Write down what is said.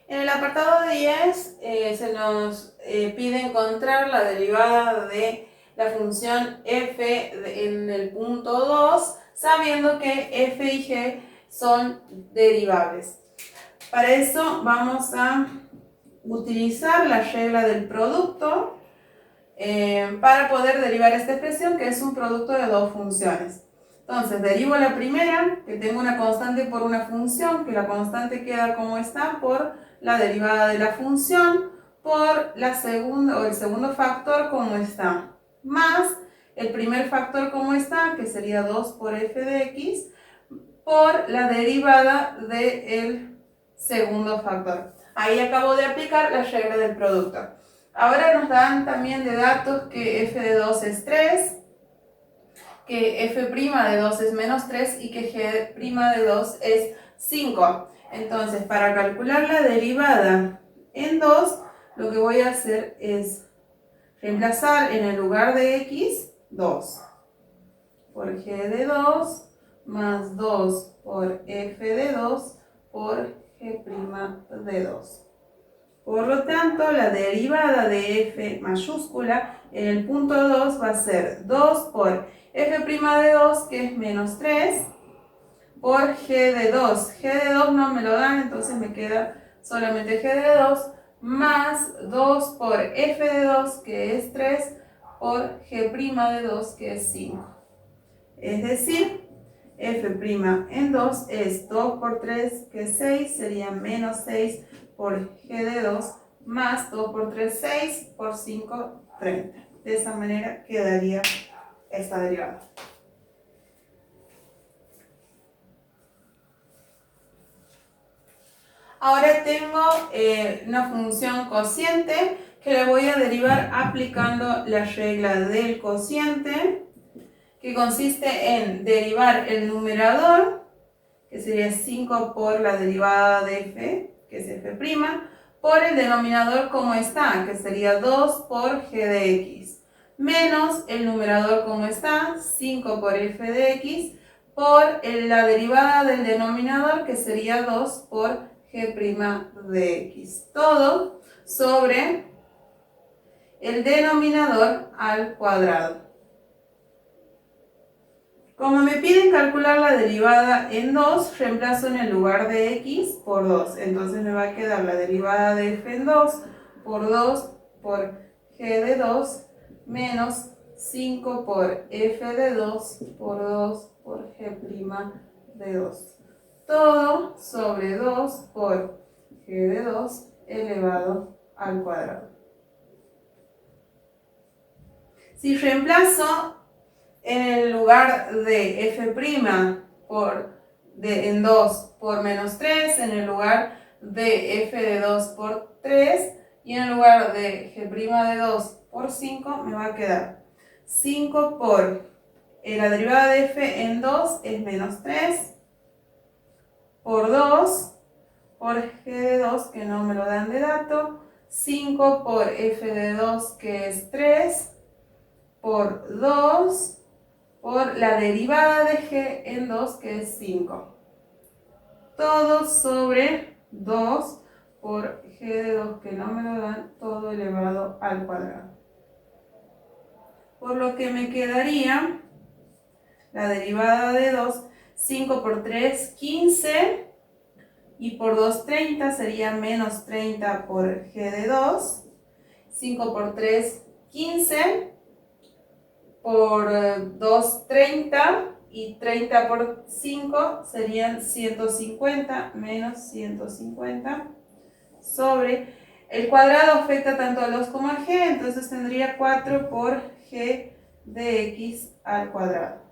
En el apartado 10 se nos pide encontrar la derivada de la función f en el punto 2, sabiendo que f y g son derivables. Para eso vamos a utilizar la regla del producto para poder derivar esta expresión, que es un producto de dos funciones. Entonces, derivo la primera, que tengo una constante por una función, que la constante queda como está por la derivada de la función, por la segunda, o el segundo factor como está, más el primer factor como está, que sería 2 por f de x, por la derivada del segundo factor. Ahí acabo de aplicar la regla del producto. Ahora nos dan también de datos que f de 2 es 3, que f' de 2 es menos 3 y que g' de 2 es 5. Entonces, para calcular la derivada en 2, lo que voy a hacer es reemplazar en el lugar de x 2 por g de 2 más 2 por f de 2 por g' de 2. Por lo tanto, la derivada de f mayúscula en el punto 2 va a ser 2 por f' de 2, que es menos 3, por g de 2. G de 2 no me lo dan, entonces me queda solamente g de 2, más 2 por f de 2, que es 3, por g' de 2, que es 5. Es decir, f' en 2 es 2 por 3, que es 6, sería menos 6 por g de 2, más 2 por 3, 6, por 5, 30. De esa manera quedaría esta derivada. Ahora tengo una función cociente que la voy a derivar aplicando la regla del cociente, que consiste en derivar el numerador, que sería 5 por la derivada de f, que es f', por el denominador como está, que sería 2 por g de x, menos el numerador como está, 5 por f de x, por la derivada del denominador, que sería 2 por g' de x. Todo sobre el denominador al cuadrado. Como me piden calcular la derivada en 2, reemplazo en el lugar de x por 2. Entonces me va a quedar la derivada de f en 2 por 2 por g de 2 menos 5 por f de 2 por 2 por g' de 2. Todo sobre 2 por g de 2 elevado al cuadrado. Si reemplazo en el lugar de f' en 2 por menos 3, en el lugar de f de 2 por 3 y en el lugar de g' de 2 por 5 me va a quedar 5 por la derivada de f en 2 es menos 3 por 2 por g de 2, que no me lo dan de dato, 5 por f de 2, que es 3, por 2 por la derivada de g en 2, que es 5. Todo sobre 2 por g de 2, que no me lo dan, todo elevado al cuadrado. Por lo que me quedaría la derivada de 2, 5 por 3, 15, y por 2, 30, sería menos 30 por g de 2. 5 por 3, 15. Por 2, 30, y 30 por 5 serían 150 menos 150 sobre el cuadrado afecta tanto a 2 como a g, entonces tendría 4 por g de x al cuadrado.